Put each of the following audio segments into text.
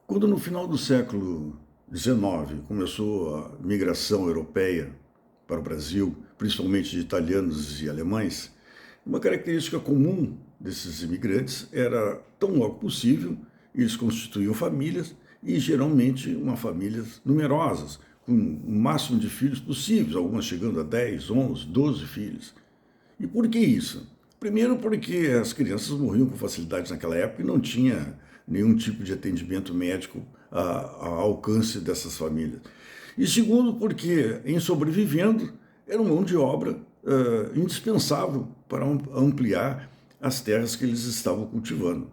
Quando no final do século XIX começou a migração europeia para o Brasil, principalmente de italianos e alemães, uma característica comum desses imigrantes era, tão logo possível, eles constituíam famílias e geralmente uma famílias numerosas, com o máximo de filhos possíveis, algumas chegando a 10, 11, 12 filhos. E por que isso? Primeiro porque as crianças morriam com facilidade naquela época e não tinha nenhum tipo de atendimento médico ao alcance dessas famílias. E segundo porque, em sobrevivendo, era uma mão de obra indispensável para ampliar as terras que eles estavam cultivando.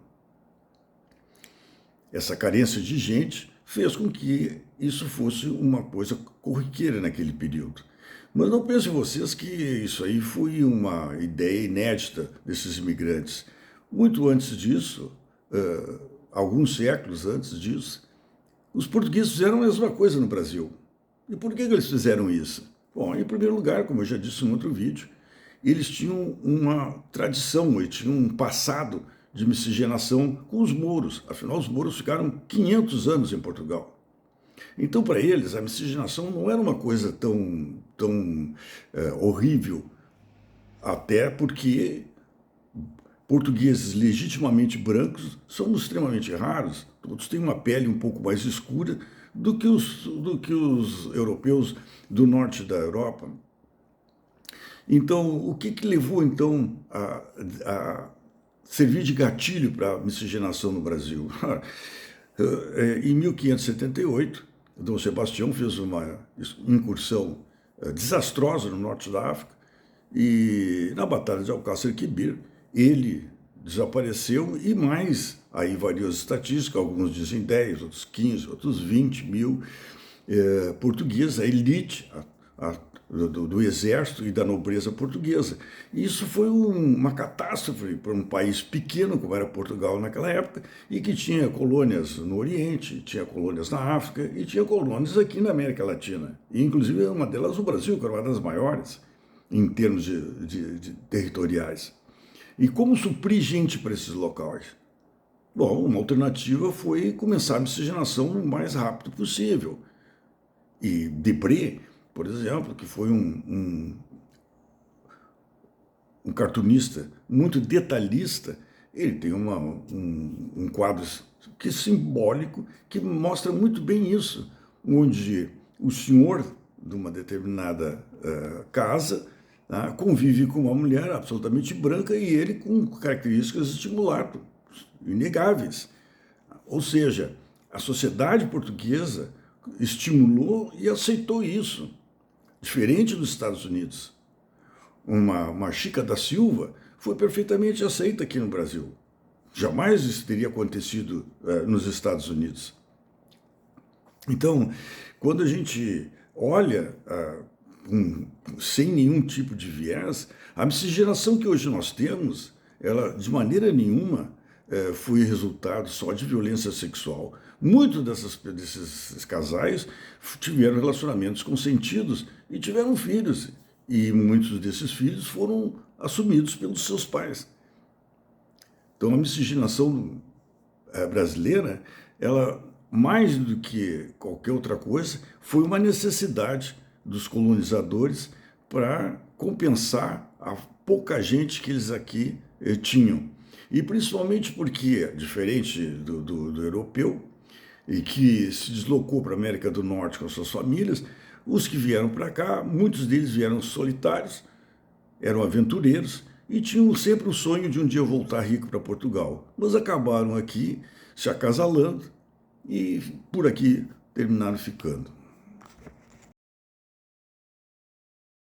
Essa carência de gente fez com que isso fosse uma coisa corriqueira naquele período. Mas não pensem vocês que isso aí foi uma ideia inédita desses imigrantes. Muito antes disso, alguns séculos antes disso, os portugueses fizeram a mesma coisa no Brasil. E por que eles fizeram isso? Bom, em primeiro lugar, como eu já disse em outro vídeo, eles tinham uma tradição, eles tinham um passado de miscigenação com os mouros. Afinal, os mouros ficaram 500 anos em Portugal. Então, para eles, a miscigenação não era uma coisa tão horrível, até porque portugueses legitimamente brancos são extremamente raros. Todos têm uma pele um pouco mais escura do que os europeus do norte da Europa. Então, o que levou, então, a servir de gatilho para a miscigenação no Brasil? Em 1578, Dom Sebastião fez uma incursão desastrosa no norte da África e na Batalha de Alcácer Quibir ele desapareceu e mais, aí variou as estatísticas, alguns dizem 10, outros 15, outros 20 mil portugueses, a elite do exército e da nobreza portuguesa. E isso foi uma catástrofe para um país pequeno, como era Portugal naquela época, e que tinha colônias no Oriente, tinha colônias na África e tinha colônias aqui na América Latina. E, inclusive, uma delas o Brasil, que era uma das maiores em termos de territoriais. E como suprir gente para esses locais? Bom, uma alternativa foi começar a miscigenação o mais rápido possível. E Debré, por exemplo, que foi um cartunista muito detalhista, ele tem um quadro que é simbólico, que mostra muito bem isso, onde o senhor de uma determinada casa convive com uma mulher absolutamente branca e ele com características estimuladas, inegáveis. Ou seja, a sociedade portuguesa estimulou e aceitou isso. Diferente dos Estados Unidos. Uma Chica da Silva foi perfeitamente aceita aqui no Brasil. Jamais isso teria acontecido nos Estados Unidos. Então, quando a gente olha sem nenhum tipo de viés, a miscigenação que hoje nós temos, ela de maneira nenhuma foi resultado só de violência sexual. Muitos desses casais tiveram relacionamentos consentidos e tiveram filhos. E muitos desses filhos foram assumidos pelos seus pais. Então a miscigenação brasileira, ela, mais do que qualquer outra coisa, foi uma necessidade dos colonizadores para compensar a pouca gente que eles aqui tinham. E principalmente porque, diferente do europeu, e que se deslocou para a América do Norte com suas famílias, os que vieram para cá, muitos deles vieram solitários, eram aventureiros e tinham sempre o sonho de um dia voltar rico para Portugal. Mas acabaram aqui se acasalando e por aqui terminaram ficando.